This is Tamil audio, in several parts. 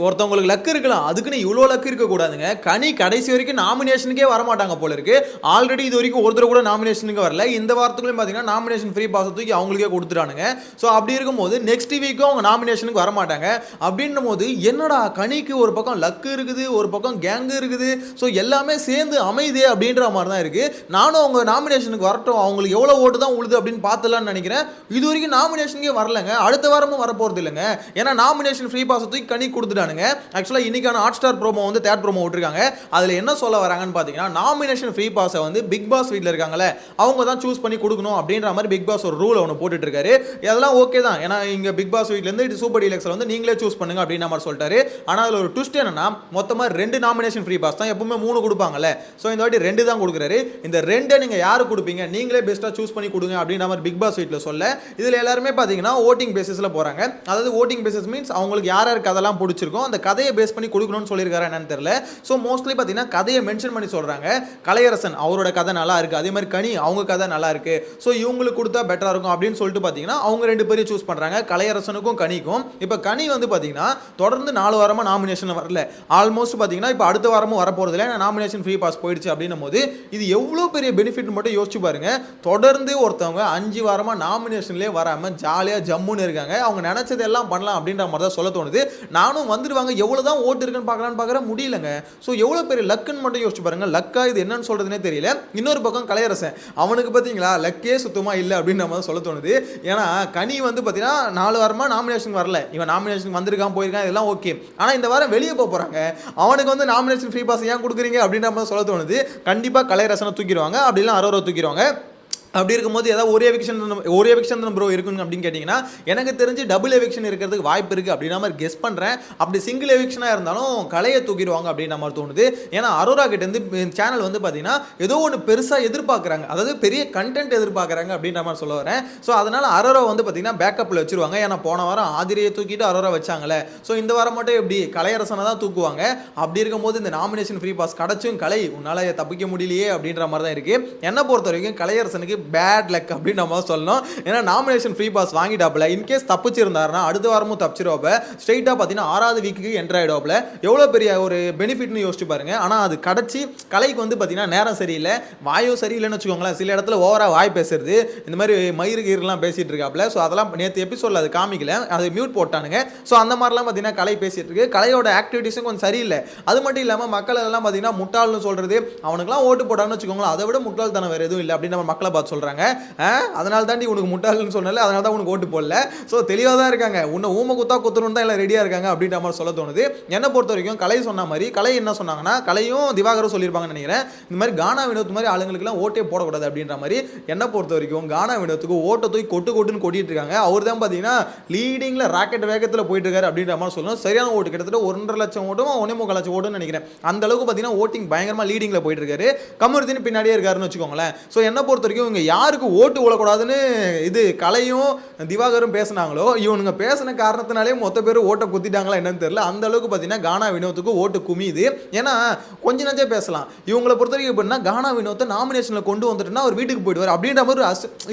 ஒருத்தவங்களுக்கு லக் இருக்கலாம், அதுக்குன்னு இவ்வளோ லக் இருக்கக்கூடாதுங்க. கனி கடைசி வரைக்கும் நாமினேஷனுக்கே வரமாட்டாங்க போல இருக்கு. ஆல்ரெடி இது வரைக்கும் ஒருத்தர் கூட நாமினேஷனுக்கு வரல. இந்த வாரத்துக்குள்ளேயும் பார்த்தீங்கன்னா நாமினேஷன் ஃப்ரீ பாஸ் தூக்கி அவங்களுக்கே கொடுத்துட்டானுங்க. ஸோ அப்படி இருக்கும்போது நெக்ஸ்ட் வீக்கும் அவங்க நாமினேஷனுக்கு வரமாட்டாங்க. அப்படின்னும் போது என்னடா கனிக்கு ஒரு பக்கம் லக்கு இருக்குது, ஒரு பக்கம் கேங்கு இருக்குது, ஸோ எல்லாமே சேர்ந்து அமைது அப்படின்ற மாதிரி தான் இருக்கு. நானும் அவங்க நாமினேஷனுக்கு வரட்டும், அவங்களுக்கு எவ்வளோ ஓட்டு தான் உழுது அப்படின்னு பார்த்துலான்னு நினைக்கிறேன். இது வரைக்கும் நாமினேஷனுக்கே வரலங்க, அடுத்த வாரமும் வரப்போறது இல்லைங்க. ஏன்னா நாமினேஷன் ஃப்ரீ பாஸ் தூக்கி கனி கொடுத்துட்டானுங்க. ஆக்சுவலாக இன்னைக்கான ஹாட் ஸ்டார் ப்ரோமோ வந்து தேர்ட் ப்ரோமோ விட்டுருக்காங்க. அதில் என்ன சொல்ல வராங்கன்னு பார்த்தீங்கன்னா, நாமினேஷன் ஃப்ரீ பாஸை வந்து பிக் பாஸ் வீட்டில் இருக்காங்களே அவங்க தான் சூஸ் பண்ணி கொடுக்கணும் அப்படின்ற மாதிரி பிக் பாஸ் ஒரு ரூல் ஒன்று போட்டுட்டு இருக்காரு. அதெல்லாம் ஓகே தான், ஏன்னா இங்கே பிக் பாஸ் வீட்லேருந்து இது சூப்பர் டீலக்ஸில் வந்து நீங்களே சூஸ் பண்ணுங்க அப்படின்ற மாதிரி சொல்லிட்டாரு. ஆனால் அதில் ஒரு ட்விஸ்ட் என்னன்னா, மொத்தமாக 2 நாமினேஷன் ஃப்ரீ பாஸ் தான், எப்பவுமே 3 கொடுப்பாங்கல்ல. ஸோ இந்த வாட்டி 2 தான் கொடுக்குறாரு. இந்த 2 நீங்கள் யாரு கொடுப்பீங்க, நீங்களே பெஸ்ட்டாக சூஸ் பண்ணி கொடுங்க அப்படின்ற மாதிரி பிக் பாஸ் வீட்டில் சொல்ல, இதில் எல்லாருமே பார்த்தீங்கன்னா ஓட்டிங் பேசிஸில் போகிறாங்க. அதாவது ஓட்டிங் பேசிஸ் மீன்ஸ் அவங்களுக்கு யார் யாருக்கு கதைலாம் பிடிச்சிருக்கோம் அந்த கதையை பேஸ் பண்ணி கொடுக்கணும்னு சொல்லியிருக்காரு என்னன்னு தெரியல. ஸோ மோஸ்ட்லி பார்த்தீங்கன்னா கதையை மென்ஷன் பண்ணி சொல்கிறாங்க. கலையரசன் அவரோட கதை நல்லா இருக்குது, அதே மாதிரி கனி அவங்க கதை நல்லா இருக்குது, ஸோ இவங்களுக்கு கொடுத்தா பெட்டராக இருக்கும் அப்படின்னு சொல்லிட்டு பார்த்தீங்கன்னா அவங்க 2 பேரையும் சூஸ் பண்ணுறாங்க, கலையரசனுக்கும் கனிக்கும். இப்போ கனி வந்து பார்த்தீங்கன்னா தொடர்ந்து 4 வாரமாக நாமினேஷன் வரல. ஆல்மோஸ்ட் பார்த்தீங்கன்னா இப்போ அடுத்த வாரமும் வரப்போகிறது இல்லை, நாமினேஷன் ஃப்ரீ பாஸ் போயிடுச்சு அப்படின்னும் போது இது எவ்வளோ பெரிய பெனிஃபிட் மட்டும் யோசிச்சு பாருங்க. தொடர்ந்து ஒருத்தவங்க 5 வாரமாக நாமினேஷன்லேயே வராமல் ஜாலியாக ஜம்முன்னு இருக்காங்க. அவங்க நினச்சதெல்லாம் பண்ணலாம் அப்படின்ற மாதிரி தான் சொல்ல தோணுது. நானும் வந்துடுவாங்க, எவ்வளோ தான் ஓட்டு இருக்குன்னு பார்க்குற முடியலங்க. ஸோ எவ்வளோ பெரிய லக்குன்னு மட்டும் யோசிச்சு பாருங்க. லக்கா இது என்னன்னு சொல்றதுனே தெரியல. இன்னொரு பக்கம் கலையரசன், அவனுக்கு பார்த்தீங்களா லக்கே சுத்தமாக இல்லை அப்படின்னு நம்ம சொல்ல தோணுது. ஏன்னா கனி வந்து பார்த்தீங்கன்னா 4 வாரமாக நாமினேஷன் வரல, இவன் நாமினேஷன் வந்திருக்கான் போயிருக்கான் இதெல்லாம் ஓகே. ஆனால் இந்த வாரம் வெளியே போகிறாங்க, அவனுக்கு வந்து நாமினேஷன் ஃப்ரீ பாஸ் ஏன் கொடுக்குறீங்க அப்படின்ற மாதிரி சொல்ல தோணுது. கண்டிப்பாக கலையரசனை தூக்கிடுவாங்க, அப்படிலாம் அரோரா தூக்கிடுவாங்க. அப்படி இருக்கும்போது ஏதாவது ஒரு எவிக்ஷன் ப்ரோ இருக்குங்க அப்படின்னு கேட்டிங்கன்னா, எனக்கு தெரிஞ்சு டபுள் எவிக்ஷன் இருக்கிறதுக்கு வாய்ப்பு இருக்குது அப்படின்ற மாதிரி கெஸ் பண்ணுறேன். அப்படி சிங்கிள் எவிக்ஷனாக இருந்தாலும் கலையை தூக்கிடுவாங்க அப்படின்ற மாதிரி தோணுது. ஏன்னா அரோரா கிட்டேருந்து சேனல் வந்து பார்த்தீங்கன்னா ஏதோ ஒன்று பெருசாக எதிர்பார்க்குறாங்க, அதாவது பெரிய கண்டென்ட் எதிர்பார்க்குறாங்க அப்படின்ற மாதிரி சொல்ல வரேன். ஸோ அதனால் அரோரா வந்து பார்த்தீங்கன்னா பேக்கப்பில் வச்சுருவாங்க. ஏன்னா போன வாரம் ஆதிரியை தூக்கிட்டு அரோரா வச்சாங்களே, ஸோ இந்த வாரம் மட்டும் எப்படி கலையரசனை தான் தூக்குவாங்க. அப்படி இருக்கும்போது இந்த நாமினேஷன் ஃப்ரீ பாஸ் கிடச்சும் கலை உன்னால் தப்பிக்க முடியலையே அப்படின்ற மாதிரி தான் இருக்குது. என்னை பொறுத்த வரைக்கும் கலையரசனுக்கு பேட் லக் அப்படின்னு நம்ம சொல்லணும். ஏன்னா நாமினேஷன் ஃப்ரீ பாஸ் வாங்கிட்டாப்புல, இன்கேஸ் தப்பிச்சிருந்தாருன்னா அடுத்த வாரமும் தப்பிச்சிருவாப்ப, ஸ்ட்ரெயிட்டாக பார்த்தீங்கன்னா 6வது வீக்குக்கு என்ட்ரு ஆகிடுவாப்புல. எவ்வளோ பெரிய ஒரு பெனிஃபிட்னு யோசிச்சு பாருங்க. ஆனால் அது கிடச்சி கலைக்கு வந்து பார்த்தீங்கன்னா நேரம் சரியில்லை, வாயும் சரியில்லைன்னு வச்சுக்கோங்களேன். சில இடத்துல ஓவராக வாய் பேசுறது, இந்த மாதிரி மயிறு கீரெலாம் பேசிகிட்டு இருக்காப்புல. ஸோ அதெல்லாம் நேற்று எபிசோடில் அது காமிக்கல, அது மியூட் போட்டானுங்க. ஸோ அந்த மாதிரிலாம் பார்த்தீங்கன்னா கலை பேசிகிட்டு இருக்கு. கலையோட ஆக்டிவிட்டிஸும் கொஞ்சம் சரியில்லை. அது மட்டும் இல்லாமல் மக்கள் எல்லாம் பார்த்தீங்கன்னா முட்டாள்னு சொல்கிறது, அவனுக்குலாம் ஓட்டு போட்டான்னு வச்சுக்கோங்களேன், அதை விட முட்டாள்தனம் வேறு எதுவும் இல்லை அப்படின்னு நம்ம மக்களை பார்த்து சொல்கிறாங்க. அதனால தாண்டி உனக்கு முட்டாள்னு சொன்னால, அதனால தான் உனக்கு ஓட்டு போடல. ஸோ தெளிவாக தான் இருக்காங்க, உன்னை ஊமை குத்தா குத்தணும் தான் எல்லாம் ரெடியாக இருக்காங்க அப்படின்ற மாதிரி சொல்ல தோணுது. என்னை பொறுத்த வரைக்கும் கலை சொன்ன மாதிரி, கலை என்ன சொன்னாங்கன்னா, கலையும் திவாகரும் சொல்லியிருப்பாங்கன்னு நினைக்கிறேன், இந்த மாதிரி கானா வினோத் மாதிரி ஆளுங்களுக்குலாம் ஓட்டே போடக்கூடாது அப்படின்ற மாதிரி. என்னை பொறுத்த வரைக்கும் கானா வினோத்துக்கு ஓட்டை தூக்கி கொட்டுன்னு கொட்டிட்டு இருக்காங்க. அவர் தான் பார்த்தீங்கன்னா லீடிங்கில் ராக்கெட் வேகத்தில் போயிட்டு இருக்காரு அப்படின்ற மாதிரி சொல்லணும். சரியான ஓட்டு கிட்டத்தட்ட 1.5 லட்சம் ஓட்டும் 1.25 லட்சம் ஓட்டுன்னு நினைக்கிறேன். அந்த அளவுக்கு பார்த்தீங்கன்னா ஓட்டிங் பயங்கரமாக லீடிங்கில் போயிட்டு இருக்காரு. கமருதீன் பின்னாடியே இருக்காருன்னு வச்சுக்கோங்களேன். ஸோ என்னை பொறுத்த வரைக்கும் இவங்க யாருக்கு ஓட்டு விழக்கூடாதுன்னு இது கலையும் திவாகரும் பேசினாங்களோ, இவனுங்க பேசின காரணத்தினாலே மொத்த பேர் ஓட்டை குத்திட்டாங்களா என்னன்னு தெரியல. அந்த அளவுக்கு பார்த்தீங்கன்னா கானா வினோத்துக்கு ஓட்டு குமியுது. ஏன்னா கொஞ்ச நஞ்சே பேசலாம். இவங்களை பொறுத்த வரைக்கும் எப்படின்னா, கானா வினோத்தை நாமினேஷனில் கொண்டு வந்துட்டுனா அவர் வீட்டுக்கு போயிடுவார் அப்படின்ற மாதிரி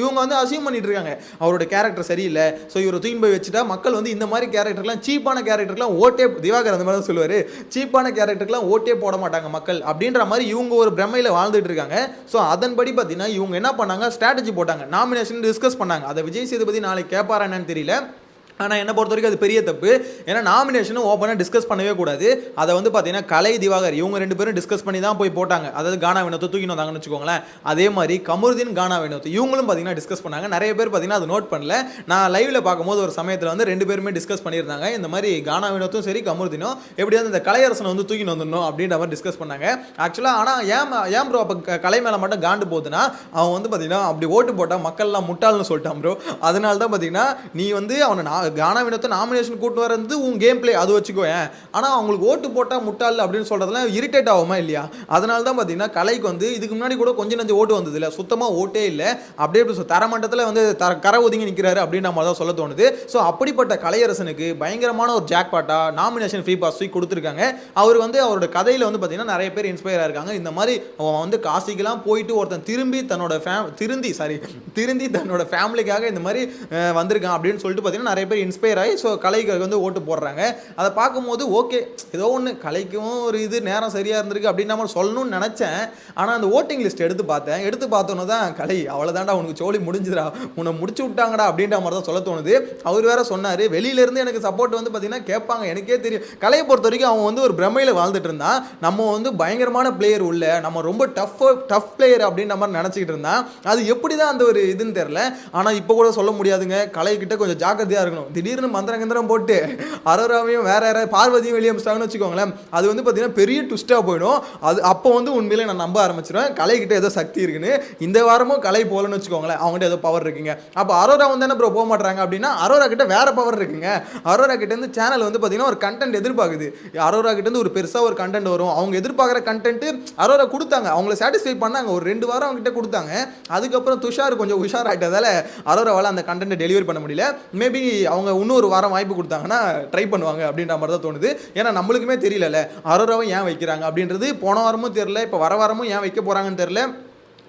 இவங்க வந்து அசியூம் பண்ணிட்டு இருக்காங்க. அவரோட கேரக்டர் சரியில்லை, ஸோ இவரை தூக்கி போய் வச்சுட்டா மக்கள் வந்து இந்த மாதிரி கேரக்டர்லாம், சீப்பான கேரக்டர்லாம் ஓட்டே, திவாகர் அந்த மாதிரி தான் சொல்லுவார், சீப்பான கேரக்டர்லாம் ஓட்டே போட மாட்டாங்க மக்கள் அப்படின்ற மாதிரி இவங்க ஒரு பிரமையில் வாழ்ந்துட்டு இருக்காங்க. ஸோ அதன்படி பார்த்தீங்கன்னா இவங்க என்ன பண்ணாங்க, ஸ்ட்ராட்டஜி போட்டாங்க, நாமினேஷன் டிஸ்கஸ் பண்ணாங்க. அதை விஜய் சேதுபதி நாளைக்கு கேட்பாரா என்னன்னு தெரியல. ஆனால் என்னை பொறுத்த வரைக்கும் அது பெரிய தப்பு. ஏன்னா நாமினேஷனும் ஓப்பனாக டிஸ்கஸ் பண்ணவே கூடாது. அதை வந்து பார்த்தீங்கன்னா கலை திவாகர் இவங்க 2 பேரும் டிஸ்கஸ் பண்ணி தான் போய் போட்டாங்க. அதாவது கானா வினோத்தை தூக்கின்னு வந்தாங்கன்னு வச்சுக்கோங்களேன். அதே மாதிரி கமருதீன் கானா வினோத் இவங்களும் பார்த்தீங்கன்னா டிஸ்கஸ் பண்ணாங்க. நிறைய பேர் பார்த்தீங்கன்னா அது நோட் பண்ணல. நான் லைவ்ல பார்க்கும்போது ஒரு சமயத்தில் வந்து 2 பேருமே டிஸ்கஸ் பண்ணியிருந்தாங்க. இந்த மாதிரி கானா வினோத்தும் சரி கமருதீனும் எப்படியாவது இந்த கலையரசனை வந்து தூக்கின்னு வந்துடணும் அப்படின்ற மாதிரி டிஸ்கஸ் பண்ணாங்க. ஆக்சுவலாக ஆனால் ஏன் ப்ரோ அப்போ கலை மேலே மட்டும் காண்டு போகுதுன்னா, அவன் வந்து பார்த்தீங்கன்னா அப்படி ஓட்டு போட்டால் மக்கள்லாம் முட்டாள்னு சொல்லிட்டான் ப்ரோ. அதனால தான் பார்த்தீங்கன்னா நீ வந்து அவனை கானா வினோத்தை நாமினேஷன் கூட்டு வரது உன் கேம் பிளே, அது வச்சுக்கோ. ஆனால் அவங்களுக்கு ஓட்டு போட்டால் முட்டாள் அப்படின்னு சொல்கிறதுலாம் இரிட்டேட் ஆகுமா இல்லையா? அதனால தான் பார்த்தீங்கன்னா கலைக்கு வந்து இதுக்கு முன்னாடி கூட கொஞ்சம் நஞ்சு ஓட்டு வந்தது இல்லை, சுத்தமாக ஓட்டே இல்லை. அப்படியே தரமட்டத்தில் வந்து கரை ஒதுங்கி நிற்கிறாரு அப்படின்னு நம்ம தான் சொல்ல தோணுது. ஸோ அப்படிப்பட்ட கலையரசனுக்கு பயங்கரமான ஒரு ஜாக் பாட்டா நாமினேஷன் ஃப்ரீ பாஸ் கொடுத்துருக்காங்க. அவர் வந்து அவரோட கதையில் வந்து பார்த்தீங்கன்னா நிறைய பேர் இன்ஸ்பயர் ஆயிருக்காங்க. இந்த மாதிரி அவன் வந்து காசிக்கெல்லாம் போயிட்டு ஒருத்தன் திருந்தி தன்னோட ஃபேமிலிக்காக இந்த மாதிரி வந்திருக்கான் அப்படின்னு சொல்லிட்டு பார்த்தீங்கன்னா நிறைய பேர் இன்ஸ்பயர் ஆகி ஸோ கலைக்கு வந்து ஓட்டு போடுறாங்க. அதை பார்க்கும்போது ஓகே ஏதோ ஒன்று கலைக்கும் ஒரு இது நேரம் சரியாக இருந்திருக்கு அப்படின்னு நம்ம சொல்லணும்னு நினச்சேன். ஆனால் அந்த ஓட்டிங் லிஸ்ட் எடுத்து பார்த்தோன்னு தான் கலை அவ்வளோதான்டா உனக்கு சோழி முடிஞ்சுதா உன்னை முடிச்சு விட்டாங்கடா அப்படின்ற மாதிரி தான் சொல்ல தோணுது. அவர் வேற சொன்னார் வெளியிலேருந்து எனக்கு சப்போர்ட் வந்து பார்த்தீங்கன்னா கேட்பாங்க. எனக்கே தெரியும் கலையை பொறுத்த வரைக்கும் அவன் வந்து ஒரு பிரமையில் வாழ்ந்துட்டு இருந்தான். நம்ம வந்து பயங்கரமான பிளேயர் உள்ள நம்ம ரொம்ப டஃப் பிளேயர் அப்படின்ற மாதிரி நினச்சிக்கிட்டு இருந்தான். அது எப்படி தான் அந்த ஒரு இதுன்னு தெரில. ஆனால் இப்போ கூட சொல்ல முடியாதுங்க. கலைக்கிட்ட கொஞ்சம் ஜாக்கிரதையாக இருக்கணும். திடீர்னு மந்திரம் போட்டு அரோராவையும் வேற யாராவது பார்வதியும் வெளியே அமிச்சிட்டாங்கன்னு வச்சுக்கோங்களேன், அது வந்து பார்த்தீங்கன்னா பெரிய ட்விஸ்ட்டாக போயிடும். அது அப்போ வந்து உண்மையிலே நான் நம்ப ஆரம்பிச்சிடுவேன் கலைக்கிட்ட ஏதோ சக்தி இருக்குன்னு. இந்த வாரமும் கலை போகலன்னு வச்சுக்கோங்களேன், அவங்ககிட்ட ஏதோ பவர் இருக்குங்க. அப்போ அரோரா வந்து என்ன ப்ரோ போக மாட்டாங்க அப்படின்னா அரோரா கிட்ட வேற பவர் இருக்குங்க. அரோரா கிட்ட இருந்து சேனல் வந்து பார்த்தீங்கன்னா ஒரு கண்டென்ட் எதிர்பார்க்குது. அரோரா கிட்ட இருந்து ஒரு பெருசாக ஒரு கண்டென்ட் வரும். அவங்க எதிர்பார்க்குற கண்டென்ட் அரோரா கொடுத்தாங்க. அவங்கள சாட்டிஸ்ஃபை பண்ணாங்க. ஒரு 2 வாரம் அவங்க கிட்ட கொடுத்தாங்க. அதுக்கப்புறம் துஷார் கொஞ்சம் உஷார் ஆகிட்டதால அரோராவால் அந்த கண்டென்ட்டை டெலிவரி பண்ண முடியல. மேபி அவங்க இன்னொரு வாரம் வாய்ப்பு கொடுத்தாங்கன்னா ட்ரை பண்ணுவாங்க அப்படின்ற மாதிரி தான் தோணுது. ஏன்னா நம்மளுக்குமே தெரியல அரோராவை ஏன் வைக்கிறாங்க அப்படின்றது. போன வாரமும் தெரியல, இப்போ வர வாரமும் ஏன் வைக்க போகிறாங்கன்னு தெரியல.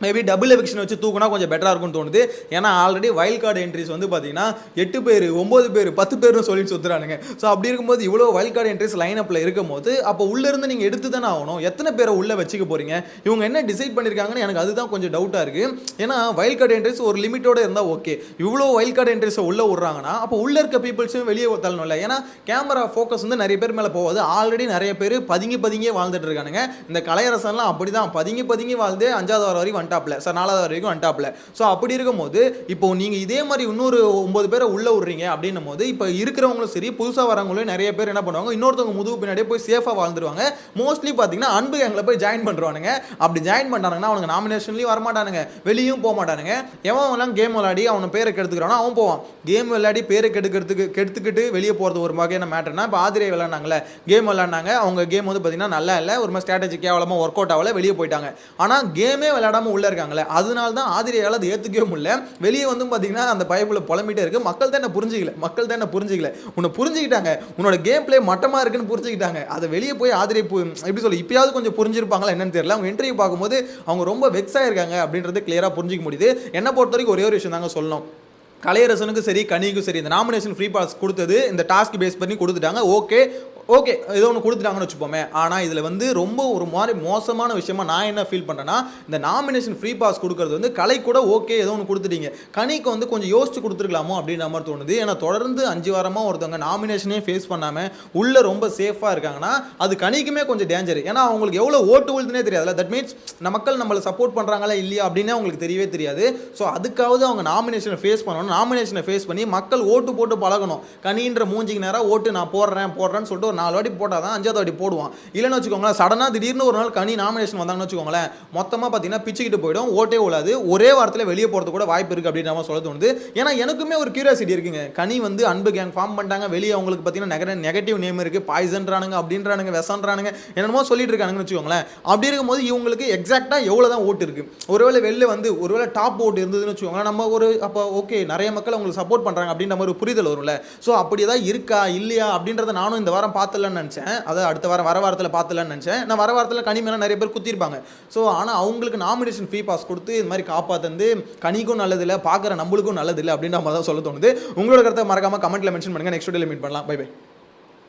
மேபி டபுள் எவிக்ஷன் வச்சு தூக்குனா கொஞ்சம் பெட்டராக இருக்கும்னு தோணுது. ஏன்னா ஆல்ரெடி வைல்ட் கார்டு என்ட்ரிஸ் வந்து பார்த்தீங்கன்னா 8 பேர் 9 பேர் 10 பேர்னு சொல்லிட்டு சுற்றுறானுங்க. ஸோ அப்படி இருக்கும்போது இவ்வளோ வைல்ட் கார்டு என்ட்ரிஸ் லைனப்பில் இருக்கும் போது அப்போ உள்ளேருந்து நீங்கள் எடுத்து தானே ஆகணும். எத்தனை பேரை உள்ளே வச்சுக்க போகிறீங்க? இவங்க என்ன டிசைட் பண்ணியிருக்காங்கன்னு எனக்கு அதுதான் கொஞ்சம் டவுட்டாக இருக்குது. ஏன்னா வைல்ட் கார்டு என்ட்ரிஸ் ஒரு லிமிட்டோடு இருந்தால் ஓகே. இவ்வளோ வைல்ட் கார்டு என்ட்ரிஸை உள்ளே விட்றாங்கன்னா அப்போ உள்ளே இருக்க பீப்புள்ஸும் வெளியே தள்ளணும்ல. ஏன்னா கேமரா ஃபோக்கஸ் வந்து நிறைய பேர் மேலே போகாது. ஆல்ரெடி நிறைய பேர் பதுங்கியே வாழ்ந்துட்டு இருக்கானுங்க. இந்த கலையரசன்லாம் அப்படி தான் பதுங்கி வாழ்ந்து 5வது வாரம் வரைக்கும் வந்துட்டாப்ல சார் 4வது வரைக்கும் வந்துட்டாப்ல. ஸோ அப்படி இருக்கும்போது இப்போ நீங்கள் இதே மாதிரி இன்னொரு 9 பேரை உள்ளே விட்றீங்க அப்படின்னும் போது இப்போ இருக்கிறவங்களும் சரி புதுசாக வரவங்களும் நிறைய பேர் என்ன பண்ணுவாங்க, இன்னொருத்தவங்க முதுகு பின்னாடியே போய் சேஃபாக வாழ்ந்துருவாங்க. மோஸ்ட்லி பார்த்தீங்கன்னா அன்பு கேங்கில் போய் ஜாயின் பண்ணுறானுங்க. அப்படி ஜாயின் பண்ணாங்கன்னா அவனுக்கு நாமினேஷன்லையும் வரமாட்டானுங்க, வெளியும் போக மாட்டானுங்க. எவன் கேம் விளையாடி அவனை பேரை கெடுத்துக்கிறானோ அவன் போவான். கேம் விளையாடி பேரை கெடுத்துக்கிட்டு வெளியே போகிறது ஒரு வகையான மேட்டர்னா இப்போ ஆதிரை விளையாண்டாங்களே, கேம் விளையாண்டாங்க. அவங்க கேம் வந்து பார்த்தீங்கன்னா நல்லா இல்லை, ஒரு மாதிரி ஸ்ட்ராட்டஜி கேவலமாக ஒர்க் அவுட் ஆகல, வெளியே போயிட்டாங்க. ஆனால் கேமே விளையாடாமல் உள்ளே இருக்காங்களே, அதனால தான் ஆதிரையால் அது ஏற்றுக்கவே முடியல. வெளியே வந்து பார்த்தீங்கன்னா அந்த பைப்பில் புலம்பிட்டே இருக்கு. மக்கள் தான் என்ன புரிஞ்சிக்கல. உன்னை புரிஞ்சுக்கிட்டாங்க, உன்னோட கேம் பிளே மட்டமாக இருக்குன்னு புரிஞ்சுக்கிட்டாங்க. அதை வெளியே போய் ஆதிரை எப்படி சொல்லி இப்பயாவது கொஞ்சம் புரிஞ்சிருப்பாங்களா என்னன்னு தெரியல. அவங்க இன்டர்வியூ பார்க்கும்போது அவங்க ரொம்ப வெக்ஸ் ஆயிருக்காங்க அப்படின்றது கிளியராக புரிஞ்சிக்க முடியுது. என்ன பொறுத்த வரைக்கும் ஒரே ஒரு விஷயம் தாங்க சொல்லணும். கலையரசனுக்கும் சரி கனிக்கும் சரி இந்த நாமினேஷன் ஃப்ரீ பாஸ் கொடுத்தது இந்த டாஸ்க் பேஸ் பண்ணி கொடுத்துட்டாங்க. ஓகே ஏதோ ஒன்று கொடுத்துட்டாங்கன்னு வச்சுப்போமே. ஆனால் இதில் வந்து ரொம்ப ஒரு மாதிரி மோசமான விஷயமா நான் என்ன ஃபீல் பண்ணுறேன்னா, இந்த நாமினேஷன் ஃப்ரீ பாஸ் கொடுக்கறது வந்து கலை கூட ஓகே ஏதோ ஒன்று கொடுத்துட்டீங்க, கனிக்கு வந்து கொஞ்சம் யோசிச்சு கொடுத்துருக்கலாமோ அப்படின்ற மாதிரி தோணுது. ஏன்னா தொடர்ந்து 5 வாரமாக ஒருத்தவங்க நாமினேஷனே ஃபேஸ் பண்ணாமல் உள்ளே ரொம்ப சேஃபாக இருக்காங்கன்னா அது கனிக்குமே கொஞ்சம் டேஞ்சர். ஏன்னா அவங்களுக்கு எவ்வளோ ஓட்டு விழுதுனே தெரியாதுல்ல. தட் மீன்ஸ் மக்கள் நம்மளை சப்போர்ட் பண்ணுறாங்களா இல்லையா அப்படின்னு அவங்களுக்கு தெரியவே தெரியாது. ஸோ அதுக்காவது அவங்க நாமினேஷனை ஃபேஸ் பண்ணணும். நாமினேஷனை ஃபேஸ் பண்ணி மக்கள் ஓட்டு போட்டு பழகணும். கனின்ற மூஞ்சிக்கு நேரம் ஓட்டு நான் போடுறேன்னு சொல்லிட்டு 4 வாட்டி போட்டால் தான் 5வது வாட்டி போடுவான். இல்லைன்னு வச்சுக்கோங்களேன், சடனாக திடீர்னு ஒரு நாள் கனி நாமினேஷன் வந்தாங்கன்னு வச்சுக்கோங்களேன், மொத்தமாக பார்த்தீங்கன்னா பிச்சுக்கிட்டு போயிடும், ஓட்டே விழாது, ஒரே வாரத்தில் வெளியே போகிறது கூட வாய்ப்பு இருக்குது அப்படின்ற மாதிரி சொல்ல தோணுது. ஏன்னா எனக்குமே ஒரு கியூரியாசிட்டி இருக்குங்க. கனி வந்து அன்பு கேங் ஃபார்ம் பண்ணிட்டாங்க, வெளியே அவங்களுக்கு பார்த்தீங்கன்னா நெகட்டிவ் நேம் இருக்குது, பாய்சன்றானுங்க அப்படின்றானுங்க, விஷன்றானுங்க, என்னென்னமோ சொல்லிட்டு இருக்கானுங்கன்னு வச்சுக்கோங்களேன். அப்படி இருக்கும்போது இவங்களுக்கு எக்ஸாக்டாக எவ்வளோ தான் ஓட்டு இருக்குது. ஒருவேளை வெளில வந்து ஒருவேளை டாப் ஓட்டு இருந்ததுன்னு வச்சுக்கோங்களேன், நம்ம ஒரு அப்போ ஓகே நிறைய மக்கள் அவங்களுக்கு சப்போர்ட் பண்ணுறாங்க அப்படின்ற மாதிரி ஒரு புரிதல் வரும்ல. ஸோ அப்படி ஏதாவது இருக்கா இல்லையா அப்படின்றத நானும் இந்த வாரம் பார்த்தலன்னு நினச்சேன். அதாவது அடுத்த வாரம் வர வாரத்தில் பார்த்தலன்னு நினச்சேன். நான் வர வாரத்தில் கனி மேலே நிறைய பேர் குத்திருப்பாங்க. ஸோ ஆனால் அவங்களுக்கு நாமினேஷன் ஃப்ரீ பாஸ் கொடுத்து இது மாதிரி காப்பாற்று கனிக்கும் நல்லதில்லை, பார்க்குற நம்மளுக்கும் நல்லதில்லை அப்படின்ற மாதிரி தான் சொல்ல தோணுது. உங்களோட கருத்தை மறக்காமல் கமெண்ட்டில் மென்ஷன் பண்ணுங்கள். நெக்ஸ்ட் வீடியோவில் மீட் பண்ணலாம். Bye by.